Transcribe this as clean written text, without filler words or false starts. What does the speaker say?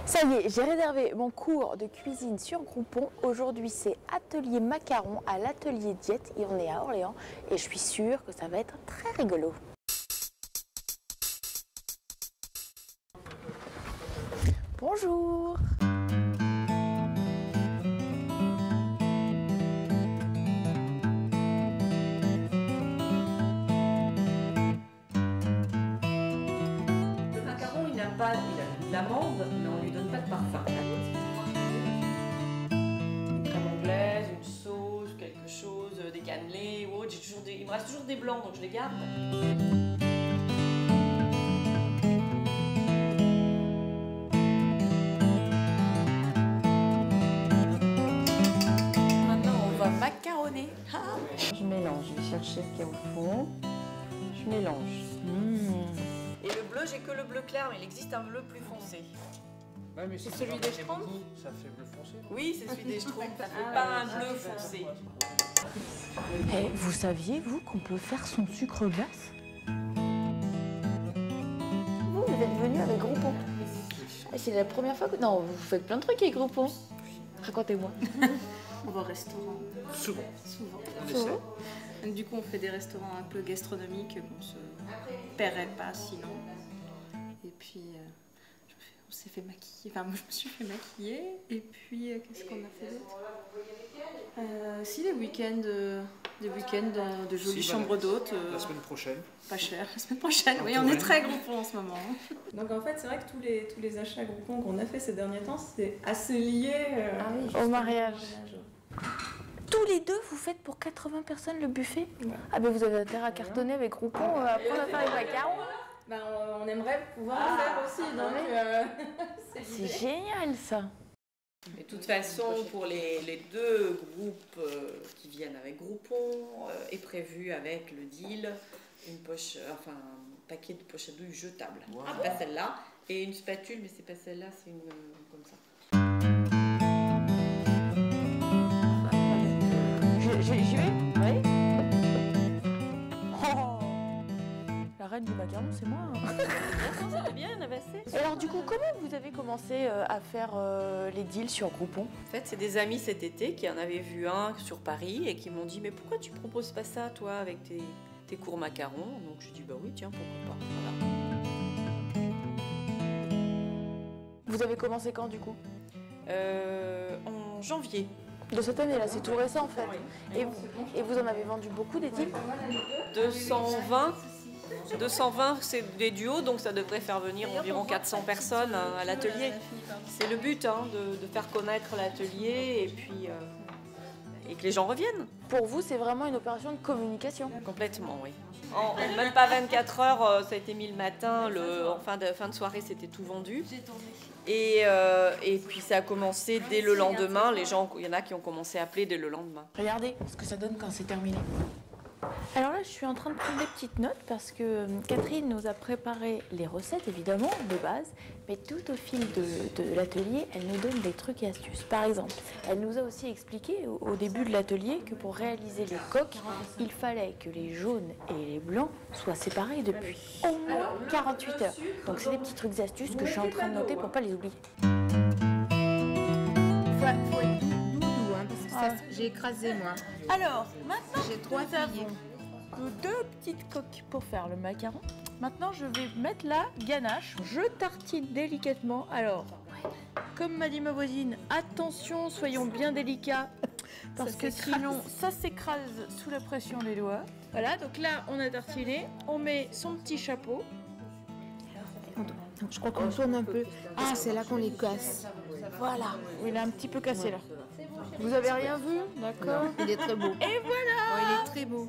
Ça y est, j'ai réservé mon cours de cuisine sur Groupon. Aujourd'hui, c'est atelier macaron à l'atelier diète et on est à Orléans et je suis sûre que ça va être très rigolo. Bonjour. Il a de l'amande, mais on lui donne pas de parfum. Une crème anglaise, une sauce, quelque chose, des cannelés ou autre. Il me reste toujours des blancs, donc je les garde. Maintenant, on va macaronner. Je mélange, je vais chercher ce qu'il y a au fond. Je mélange. Et le bleu, j'ai que le bleu clair, mais il existe un bleu plus foncé. Ouais, mais C'est celui des Schtroumpfs ? Ça fait bleu foncé. Oui, c'est celui des Schtroumpfs, ça fait pas un bleu foncé. Et vous saviez, vous, qu'on peut faire son sucre glace? Vous êtes venu avec Groupon. C'est la première fois que... Non, vous faites plein de trucs avec Groupon. Racontez-moi. On va au restaurant. Souvent. Souvent. On essaie. Donc, du coup, on fait des restaurants un peu gastronomiques qu'on se paierait pas sinon. Et puis, on s'est fait maquiller. Enfin, moi, je me suis fait maquiller. Et puis, qu'est-ce qu'on a fait d'autre? Si, des week-ends dans de jolies chambres d'hôtes. La semaine prochaine. Pas cher. La semaine prochaine, oui, on est très Groupon en ce moment. Donc, en fait, c'est vrai que tous les achats Groupon qu'on a fait ces derniers temps, c'est assez lié Au mariage. Tous les deux, vous faites pour 80 personnes le buffet? Ouais. Ah ben vous avez intérêt à cartonner avec Groupon, apprendre à faire les macarons. Ben, on aimerait pouvoir le faire aussi, donc C'est génial ça. De toute façon, pour les deux groupes qui viennent avec Groupon, est prévu avec le deal un paquet de poches à douille jetables. Wow. C'est pas celle-là. Et une spatule, mais c'est pas celle-là, c'est une comme ça. J'y vais? Oui. Oh, la reine du macaron, c'est moi. Ça va bien, il y en avait assez. Et alors du coup, comment vous avez commencé à faire les deals sur Groupon? En fait, c'est des amis cet été qui en avaient vu un sur Paris et qui m'ont dit « Mais pourquoi tu proposes pas ça, toi, avec tes cours macarons ?» Donc je dis « Bah oui, tiens, pourquoi pas. » Voilà. Vous avez commencé quand du coup? En janvier. De cette année-là, c'est tout récent en fait. Et vous en avez vendu beaucoup des deals? 220, c'est des duos, donc ça devrait faire venir environ 400 personnes à l'atelier. C'est le but, de faire connaître l'atelier et que les gens reviennent. Pour vous, c'est vraiment une opération de communication? Complètement, oui. En même pas 24 heures, ça a été mis le matin, en fin de soirée, c'était tout vendu. Et puis ça a commencé dès le lendemain. Les gens, il y en a qui ont commencé à appeler dès le lendemain. Regardez ce que ça donne quand c'est terminé. Alors là, je suis en train de prendre des petites notes parce que Catherine nous a préparé les recettes, évidemment, de base, mais tout au fil de l'atelier, elle nous donne des trucs et astuces. Par exemple, elle nous a aussi expliqué au début de l'atelier que pour réaliser les coques, il fallait que les jaunes et les blancs soient séparés depuis au moins 48 heures. Donc c'est des petits trucs et astuces que je suis en train de noter pour ne pas les oublier. Faut être doudou, parce que ça, j'ai écrasé moi. Alors, maintenant, J'ai trois nous avons nos deux petites coques pour faire le macaron. Maintenant, je vais mettre la ganache. Je tartine délicatement. Alors, comme m'a dit ma voisine, attention, soyons bien délicats, parce que sinon, ça s'écrase sous la pression des doigts. Voilà, donc là, on a tartiné. On met son petit chapeau. Je crois qu'on tourne un peu. Ah, c'est là qu'on les casse. Voilà, il est un petit peu cassé là. Vous avez rien vu? D'accord. Il est très beau. Et voilà! Oh, il est très beau.